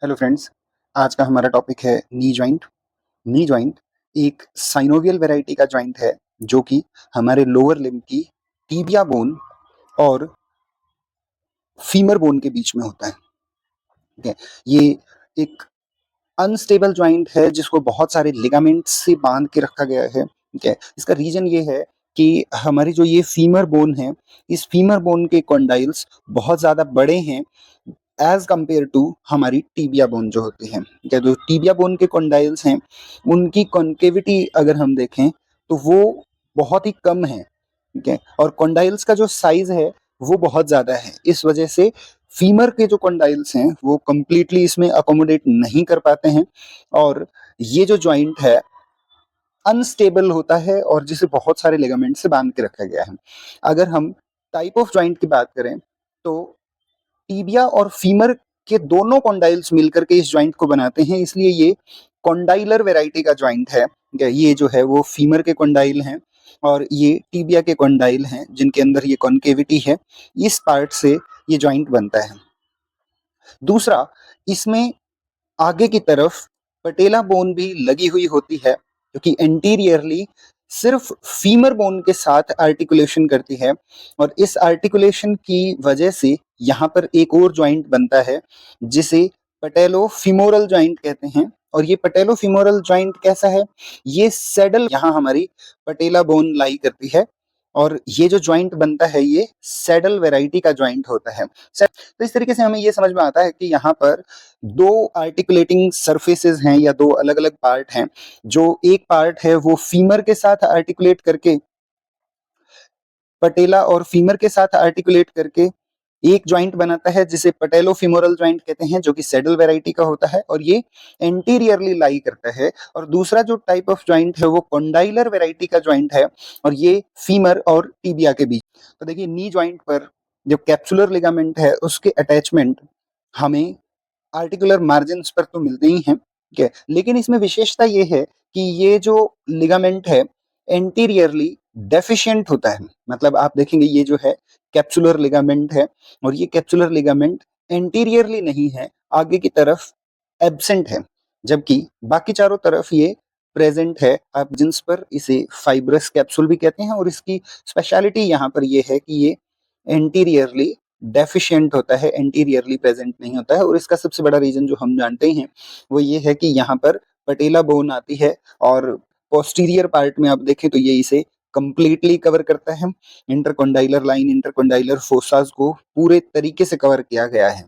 Hello friends. आज का हमारा टॉपिक है नी जॉइंट। नी जॉइंट एक साइनोवियल वैरायटी का जॉइंट है जो कि हमारे लोअर लिम्ब की टिबिया बोन और फीमर बोन के बीच में होता है। ठीक है, ये एक अनस्टेबल जॉइंट है जिसको बहुत सारे लिगामेंट से बांध के रखा गया है। ठीक है, इसका रीजन ये है कि हमारी जो ये फीमर बोन है, इस फीमर बोन के कॉन्डाइल्स बहुत ज्यादा बड़े हैं एज कंपेयर टू हमारी टीबिया बोन जो होती है। ठीक है, जो टीबिया बोन के कॉन्डाइल्स हैं उनकी कॉन्केविटी अगर हम देखें तो वो बहुत ही कम है। ठीक है, और कॉन्डाइल्स का जो साइज है वो बहुत ज्यादा है। इस वजह से फीमर के जो कॉन्डाइल्स हैं वो कंप्लीटली इसमें अकोमोडेट नहीं कर पाते हैं और ये जो जॉइंट है अनस्टेबल होता है और जिसे बहुत सारे लिगामेंट से बांध के रखा गया है। अगर हम टाइप ऑफ जॉइंट की बात करें तो टिबिया और फीमर के दोनों कॉन्डाइल्स मिलकर के इस जॉइंट को बनाते हैं, इसलिए ये कॉन्डाइलर वैरायटी का जॉइंट है। ये जो है वो फीमर के कॉन्डाइल हैं और ये टिबिया के कॉन्डाइल हैं जिनके अंदर ये कॉन्केविटी है। इस पार्ट से ये जॉइंट बनता है। दूसरा, इसमें आगे की तरफ पटेला बोन भी लगी हुई होती है जो कि एंटीरियरली सिर्फ फीमर बोन के साथ आर्टिकुलेशन करती है और इस आर्टिकुलेशन की वजह से यहाँ पर एक और जॉइंट बनता है जिसे पटेलो फिमोरल जॉइंट कहते हैं। और ये पटेलो फिमोरल जॉइंट कैसा है, ये सैडल यहाँ हमारी पटेला बोन लाई करती है और ये जो जॉइंट बनता है ये सैडल वैरायटी का जॉइंट होता है। तो इस तरीके से हमें ये समझ में आता है कि यहाँ पर दो आर्टिकुलेटिंग सरफेसेस हैं या दो अलग अलग पार्ट हैं। जो एक पार्ट है वो फीमर के साथ आर्टिकुलेट करके पटेला और फीमर के साथ आर्टिकुलेट करके एक जॉइंट बनाता है जिसे पटेलो फिमोरल जॉइंट कहते हैं जो कि सैडल वैरायटी का होता है और ये एंटीरियरली लाई करता है। और दूसरा जो टाइप ऑफ जॉइंट है वो कॉन्डाइलर वैरायटी का जॉइंट है और ये फीमर और टिबिया के बीच। तो देखिए नी जॉइंट पर जो कैप्सुलर लिगामेंट है उसके अटैचमेंट हमें आर्टिकुलर मार्जिन पर तो मिलते ही हैं। ठीक है, लेकिन इसमें विशेषता ये है कि ये जो लिगामेंट है एंटीरियरली डेफिशिएंट होता है। मतलब आप देखेंगे ये जो है कैप्सुलर लिगामेंट है और ये कैप्सुलर लिगामेंट एंटीरियरली नहीं है, आगे की तरफ एब्सेंट है, जबकि बाकी चारों तरफ ये प्रेजेंट है। आप जिन्स पर इसे फाइब्रस कैप्सूल भी कहते हैं और इसकी स्पेशलिटी यहाँ पर ये है कि ये एंटीरियरली डेफिशिएंट होता है, एंटीरियरली प्रेजेंट नहीं होता है। और इसका सबसे बड़ा रीजन जो हम जानते हैं वो ये है कि यहाँ पर पटेला बोन आती है और पोस्टीरियर पार्ट में आप देखें तो ये इसे कंप्लीटली कवर करता है। इंटरकॉन्डाइलर लाइन, इंटरकॉन्डाइलर फोसास को पूरे तरीके से कवर किया गया है,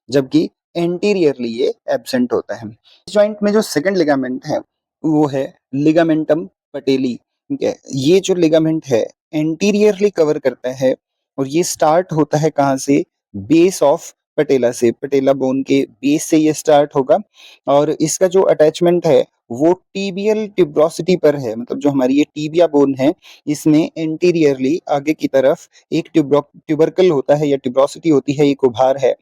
जबकि एंटीरियरली ये एब्सेंट होता है। इस जॉइंट में जो सेकंड लिगामेंट है वो है लिगामेंटम पटेली। ठीक है, ये जो लिगामेंट है एंटीरियरली कवर करता है और ये स्टार्ट होता है कहाँ से, बेस ऑफ पटेला से। पटेला बोन के बेस से ये स्टार्ट होगा और इसका जो अटैचमेंट है वो टीबियल ट्यूब्रोसिटी पर है। मतलब जो हमारी ये टीबिया बोन है इसमें एंटीरियरली आगे की तरफ एक ट्यूबरकल होता है या ट्यूब्रोसिटी होती है, एक उभार है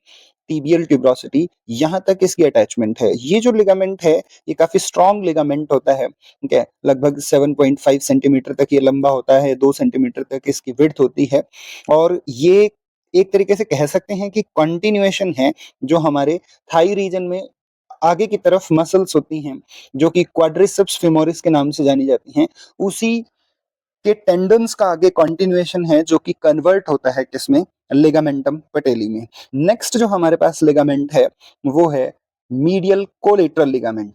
टीबियल ट्यूब्रोसिटी, यहाँ तक इसकी अटैचमेंट है। ये जो लिगामेंट है ये काफी स्ट्रॉन्ग लिगामेंट होता है। ठीक है, लगभग 7.5 सेंटीमीटर तक ये लंबा होता है, 2 सेंटीमीटर तक इसकी विड्थ होती है और ये एक तरीके से कह सकते हैं कि कंटिन्यूएशन है जो हमारे थाई रीजन में आगे की तरफ मसल्स होती हैं जो कि क्वाड्रिसेप्स फेमोरिस के नाम से जानी जाती हैं, उसी के टेंडन्स का आगे कंटिन्यूएशन है जो कि कन्वर्ट होता है किसमें, लिगामेंटम पटेली में। नेक्स्ट जो हमारे पास लिगामेंट है वो है medial collateral ligament.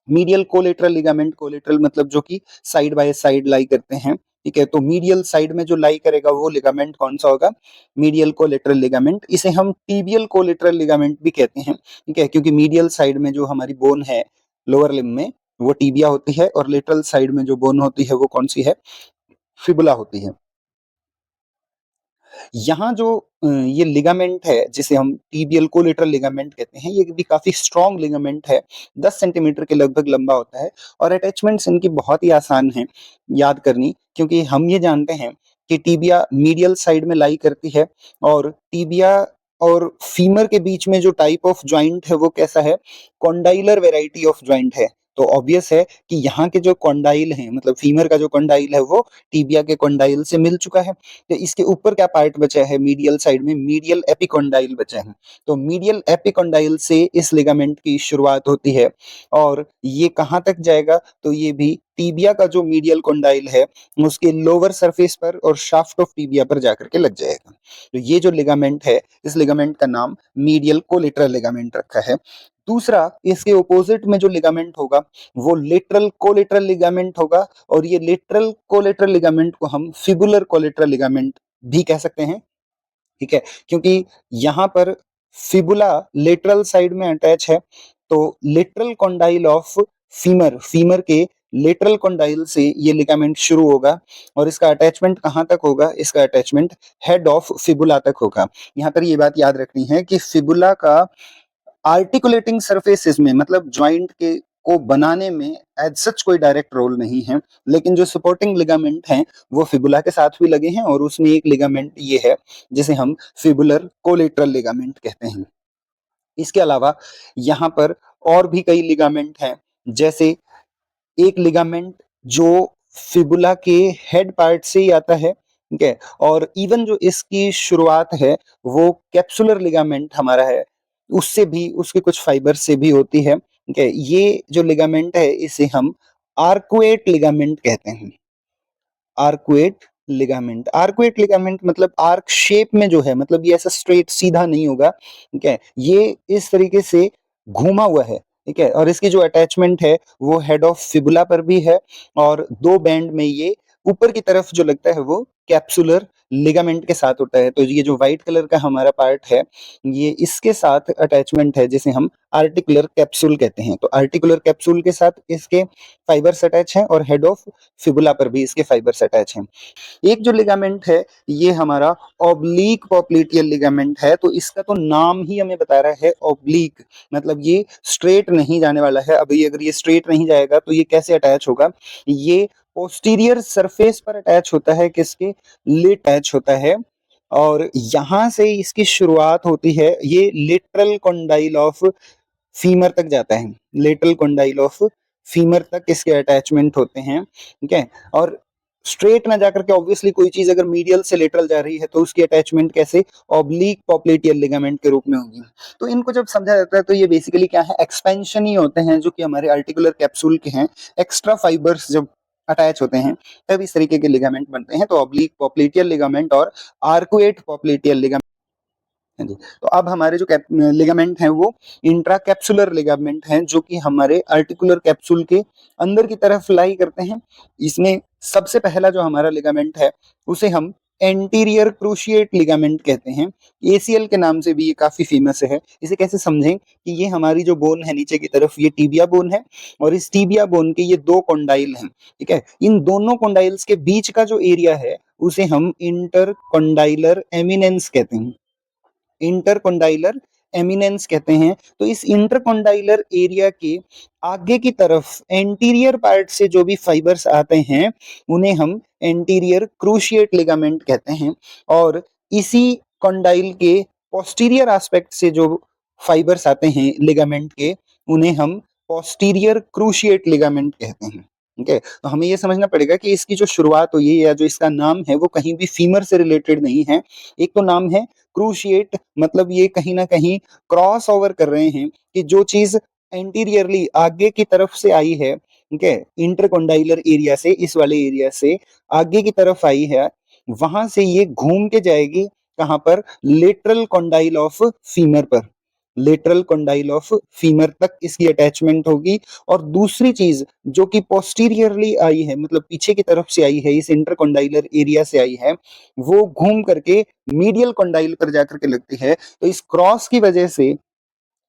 Medial collateral ligament, collateral मतलब जो कि साइड बाय साइड लाई करते हैं। ठीक है, तो मीडियल साइड में जो लाई करेगा वो लिगामेंट कौन सा होगा, मीडियल कोलेटरल लिगामेंट। इसे हम टिबियल कोलेटरल लिगामेंट भी कहते हैं। ठीक है, क्योंकि मीडियल साइड में जो हमारी बोन है लोअर लिम्ब में वो टिबिया होती है और लेटरल साइड में जो बोन होती है वो कौन सी है, फिबुला होती है। यहाँ जो ये लिगामेंट है जिसे हम टिबियल कोलेटरल लिगामेंट कहते हैं, ये भी काफी स्ट्रॉन्ग लिगामेंट है, 10 सेंटीमीटर के लगभग लंबा होता है और अटैचमेंट्स इनकी बहुत ही आसान है याद करनी, क्योंकि हम ये जानते हैं कि टिबिया मीडियल साइड में लाई करती है और टिबिया और फीमर के बीच में जो टाइप ऑफ जॉइंट है वो कैसा है, कॉन्डाइलर वेराइटी ऑफ जॉइंट है। तो ऑब्वियस है कि यहाँ के जो कॉन्डाइल हैं, मतलब फीमर का जो कॉन्डाइल है वो टिबिया के कॉन्डाइल से मिल चुका है। तो इसके ऊपर क्या पार्ट बचा है मीडियल साइड में, मीडियल एपिकॉन्डाइल बचा है। तो मीडियल एपिकॉन्डाइल से इस लिगामेंट की शुरुआत होती है और ये कहाँ तक जाएगा, तो ये भी टिबिया का जो मीडियल कॉन्डाइल है उसके लोअर सरफेस पर और शाफ्ट ऑफ टिबिया पर जाकर के लग जाएगा। तो ये जो लिगामेंट है, इस लिगामेंट का नाम मीडियल कोलेटरल लिगामेंट रखा है। दूसरा, इसके ऑपोजिट में जो लिगामेंट होगा वो लेटरल कोलेटरल लिगामेंट होगा और ये लेटरल कोलेटरल लिगामेंट को हम फिबुलर कोलेटरल लिगामेंट भी कह सकते हैं, ठीक है, क्योंकि यहाँ पर फिबुला लेटरल साइड में अटैच है। तो lateral condyle of femur, femur के लेटरल कॉन्डाइल से ये लिगामेंट शुरू होगा और इसका अटैचमेंट कहाँ तक होगा, इसका अटैचमेंट हेड ऑफ फिबुला तक होगा। यहाँ पर ये बात याद रखनी है कि फिबुला का आर्टिकुलेटिंग सरफेसेस में, मतलब जॉइंट के को बनाने में एज सच कोई डायरेक्ट रोल नहीं है, लेकिन जो सपोर्टिंग लिगामेंट हैं वो फिबुला के साथ भी लगे हैं और उसमें एक लिगामेंट ये है जिसे हम फिबुलर कोलेटरल लिगामेंट कहते हैं। इसके अलावा यहाँ पर और भी कई लिगामेंट हैं, जैसे एक लिगामेंट जो फिबुला के हेड पार्ट से ही आता है, ठीक है, और इवन जो इसकी शुरुआत है वो कैप्सुलर लिगामेंट हमारा है, उससे भी, उसके कुछ फाइबर से भी होती है, ठीक है। ये जो लिगामेंट है इसे हम आर्कुएट लिगामेंट कहते हैं। आर्कुएट लिगामेंट, आर्कुएट लिगामेंट मतलब आर्क शेप में जो है, मतलब ये ऐसा स्ट्रेट सीधा नहीं होगा, ठीक है, ये इस तरीके से घूमा हुआ है, ठीक है, और इसकी जो अटैचमेंट है वो हेड ऑफ फिबुला पर भी है और दो बैंड में ये ऊपर की तरफ जो लगता है वो कैप्सुलर लिगामेंट के साथ होता है। तो ये जो व्हाइट कलर का हमारा पार्ट है ये इसके साथ अटैचमेंट है जिसे हम आर्टिकुलर कैप्सूल कहते हैं। तो आर्टिकुलर कैप्सूल के साथ इसके फाइबर्स अटैच हैं और हेड ऑफ फिबुला पर भी इसके फाइबर्स अटैच हैं। एक जो लिगामेंट है ये हमारा ऑब्लीक पॉप्लिटियल लिगामेंट है। तो इसका तो नाम ही हमें बता रहा है ऑब्लीक, मतलब ये स्ट्रेट नहीं जाने वाला है। अभी अगर ये स्ट्रेट नहीं जाएगा तो ये कैसे अटैच होगा, ये पोस्टीरियर सरफेस पर अटैच होता है, किसके, लिट अटैच होता है और यहां से इसकी शुरुआत होती है, ये लेटरल कॉन्डाइल ऑफ फीमर तक जाता है, लेटरल कॉन्डाइल ऑफ फीमर तक इसके अटैचमेंट होते हैं, ठीक है। और स्ट्रेट ना जाकर के ऑब्वियसली कोई चीज अगर मीडियल से लेटरल जा रही है तो उसकी अटैचमेंट कैसे, ऑब्लीक पॉप्लेटियल लिगामेंट के रूप में होगी। तो इनको जब समझा जाता है तो ये बेसिकली क्या है, एक्सपेंशन ही होते हैं जो कि हमारे आर्टिकुलर कैप्सूल के हैं। एक्स्ट्रा फाइबर्स जब अटैच होते हैं तब इस तरीके के लिगामेंट बनते हैं। तो ऑब्लीक पॉप्लेटियल लिगामेंट और आर्कुएट पॉप्लेटियल लिगामेंट। हाँ जी, तो अब हमारे जो लिगामेंट हैं वो इंट्रा कैप्सुलर लिगामेंट हैं जो कि हमारे आर्टिकुलर कैप्सूल के अंदर की तरफ लाई करते हैं। इसमें सबसे पहला जो हमारा लिगामेंट है उसे हम एंटीरियर क्रूशिएट लिगामेंट कहते हैं। एसीएल के नाम से भी ये काफी फेमस है। इसे कैसे समझें कि ये हमारी जो बोन है नीचे की तरफ, ये टीबिया बोन है और इस टीबिया बोन के ये दो कॉन्डाइल हैं, ठीक है। इन दोनों कॉन्डाइल्स के बीच का जो एरिया है उसे हम इंटर कॉन्डाइलर एमिनेंस कहते हैं, इंटरकोंडाइलर एमिनेंस कहते हैं। तो इस इंटरकोंडाइलर एरिया के आगे की तरफ एंटीरियर पार्ट से जो भी फाइबर्स आते हैं उन्हें हम एंटीरियर क्रूशिएट लिगामेंट कहते हैं और इसी कॉन्डाइल के पोस्टीरियर एस्पेक्ट से जो फाइबर्स आते हैं लिगामेंट के उन्हें हम पोस्टीरियर क्रूशिएट लिगामेंट कहते हैं, ठीक है। तो हमें ये समझना पड़ेगा कि इसकी जो शुरुआत हुई है या जो इसका नाम है वो कहीं भी फीमर से रिलेटेड नहीं है। एक तो नाम है क्रूशिएट, मतलब ये कहीं ना कहीं क्रॉस ओवर कर रहे हैं कि जो चीज एंटीरियरली आगे की तरफ से आई है, ठीक है, इंटरकोंडाइलर एरिया से, इस वाले एरिया से आगे की तरफ आई है, वहां से ये घूम के जाएगी कहां पर, लेटरल कॉन्डाइल ऑफ फीमर पर, लेटरल कॉन्डाइल ऑफ फीमर तक इसकी अटैचमेंट होगी। और दूसरी चीज जो कि पोस्टीरियरली आई है, मतलब पीछे की तरफ से आई है, इस इंटरकोंडाइलर एरिया से आई है, वो घूम करके मीडियल कॉन्डाइल पर जाकर के लगती है। तो इस क्रॉस की वजह से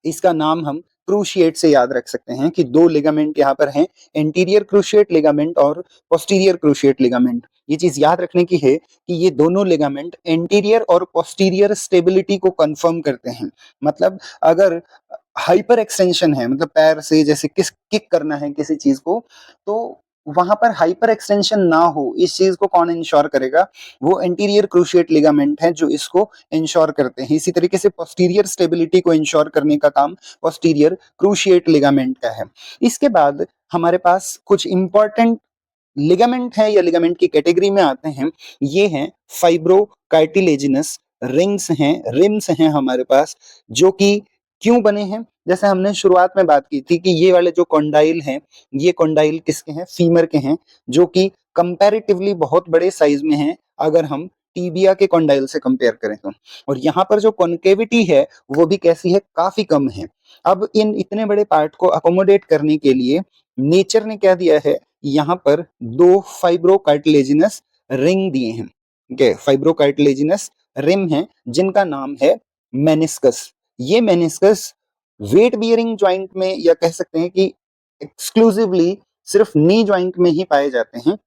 इसका नाम हम क्रूशिएट से याद रख सकते हैं कि दो लिगामेंट यहाँ पर हैं, एंटीरियर क्रूशिएट लिगामेंट और पोस्टीरियर क्रूशिएट लिगामेंट। ये चीज याद रखने की है कि ये दोनों लिगामेंट एंटीरियर और पोस्टीरियर स्टेबिलिटी को कंफर्म करते हैं। मतलब अगर हाइपर एक्सटेंशन है, मतलब पैर से जैसे किस किक करना है किसी चीज को, तो वहां पर हाइपर एक्सटेंशन ना हो, इस चीज को कौन इंश्योर करेगा? वो एंटीरियर क्रूशिएट लिगामेंट है जो इसको इंश्योर करते हैं। इसी तरीके से पोस्टीरियर स्टेबिलिटी को इंश्योर करने का काम पोस्टीरियर क्रूशिएट लिगामेंट का है। इसके बाद हमारे पास कुछ इंपॉर्टेंट लिगामेंट है या लिगामेंट की कैटेगरी में आते हैं, ये हैं फाइब्रो कार्टिलेजिनस रिंग्स हैं, रिम्स हैं हमारे पास, जो कि क्यों बने हैं? जैसे हमने शुरुआत में बात की थी कि ये वाले जो कॉन्डाइल हैं, ये कॉन्डाइल किसके हैं? फीमर के हैं, जो कि कंपैरेटिवली बहुत बड़े साइज में हैं अगर हम टीबिया के कॉन्डाइल से कंपेयर करें तो। और यहाँ पर जो कॉन्केविटी है वो भी कैसी है? काफी कम है। अब इन इतने बड़े पार्ट को अकोमोडेट करने के लिए नेचर ने क्या दिया है? यहाँ पर दो फाइब्रो कार्टिलेजिनस रिंग दिए हैं। ठीक है, फाइब्रो कार्टिलेजिनस रिम है जिनका नाम है मेनिस्कस। ये मेनिस्कस वेट बियरिंग ज्वाइंट में, या कह सकते हैं कि एक्सक्लूसिवली सिर्फ नी ज्वाइंट में ही पाए जाते हैं।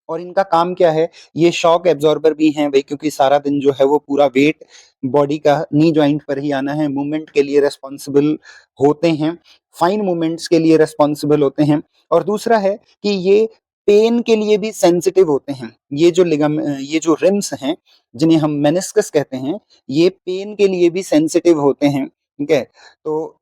और इनका काम क्या है? ये शॉक एब्जॉर्बर भी हैं भाई, क्योंकि सारा दिन जो है वो पूरा वेट बॉडी का नी जॉइंट पर ही आना है, मूवमेंट के लिए रेस्पॉन्सिबल होते हैं, फाइन मूवमेंट्स के लिए रेस्पॉन्सिबल होते हैं। और दूसरा है कि ये पेन के लिए भी सेंसिटिव होते हैं। ये जो रिम्स हैं जिन्हें हम मेनिस्कस कहते हैं, ये पेन के लिए भी सेंसिटिव होते हैं। ठीक है, तो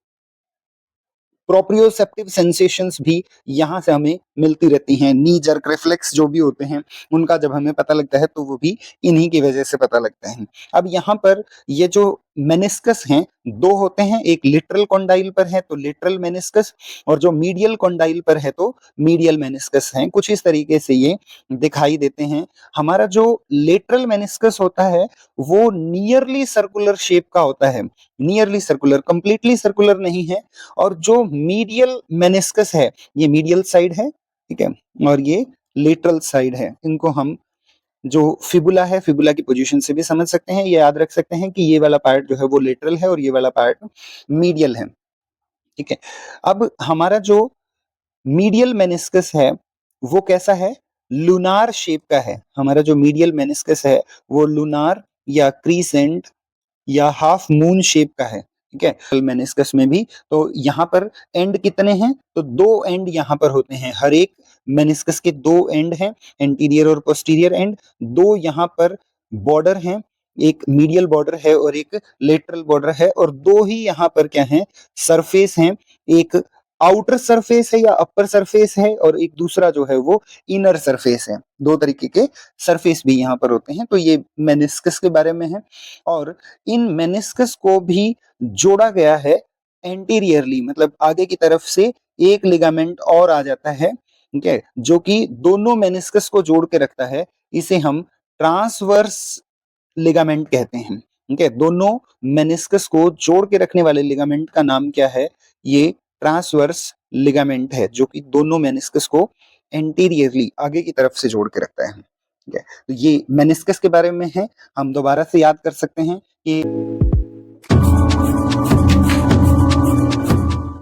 प्रोप्रियोसेप्टिव सेंसेशंस भी यहाँ से हमें मिलती रहती हैं। नी जर्क रिफ्लेक्स जो भी होते हैं उनका जब हमें पता लगता है तो वो भी इन्हीं की वजह से पता लगता है। अब यहाँ पर ये जो मेनिस्कस हैं दो होते हैं, एक लिटरल कॉन्डाइल पर है तो लिटरल मेनिस्कस, और जो मीडियल कॉन्डाइल पर है तो मीडियल मेनिस्कस हैं। कुछ इस तरीके से ये दिखाई देते हैं। हमारा जो लेटरल मेनिस्कस होता है वो नियरली सर्कुलर शेप का होता है, नियरली सर्कुलर, कंप्लीटली सर्कुलर नहीं है। और जो मीडियल मेनिस्कस है ये मीडियल साइड है, ठीक है, और ये लेटरल साइड है। इनको हम जो फिबुला है, फिबुला की पोजीशन से भी समझ सकते हैं, ये याद रख सकते हैं कि ये वाला पार्ट जो है वो लेटरल है और ये वाला पार्ट मीडियल है। ठीक है, अब हमारा जो मीडियल मेनिस्कस है वो कैसा है? लूनार शेप का है। हमारा जो मीडियल मेनिस्कस है वो लूनार या क्रीसेंट या हाफ मून शेप का है। ठीक है, मेनिस्कस में भी तो यहाँ पर एंड कितने हैं? तो दो एंड यहाँ पर होते हैं। हर एक मेनिस्कस के दो एंड हैं, एंटीरियर और पोस्टीरियर एंड। दो यहाँ पर बॉर्डर हैं, एक मीडियल बॉर्डर है और एक लेटरल बॉर्डर है, और दो ही यहाँ पर क्या है? सरफेस हैं। एक आउटर सरफेस है या अपर सरफेस है, और एक दूसरा जो है वो इनर सरफेस है। दो तरीके के सरफेस भी यहाँ पर होते हैं। तो ये मेनिस्कस के बारे में है। और इन मेनिस्कस को भी जोड़ा गया है एंटीरियरली, मतलब आगे की तरफ से एक लिगामेंट और आ जाता है, ठीक है, जो कि दोनों मेनिस्कस को जोड़ के रखता है। इसे हम ट्रांसवर्स लिगामेंट कहते हैं। ठीक है, दोनों मेनिस्कस को जोड़ के रखने वाले लिगामेंट का नाम क्या है? ये ट्रांसवर्स लिगामेंट है, जो कि दोनों मेनिस्कस को एंटीरियरली आगे की तरफ से जोड़ के रखता है। ठीक है, तो ये मेनिस्कस के बारे में है। हम दोबारा से याद कर सकते हैं कि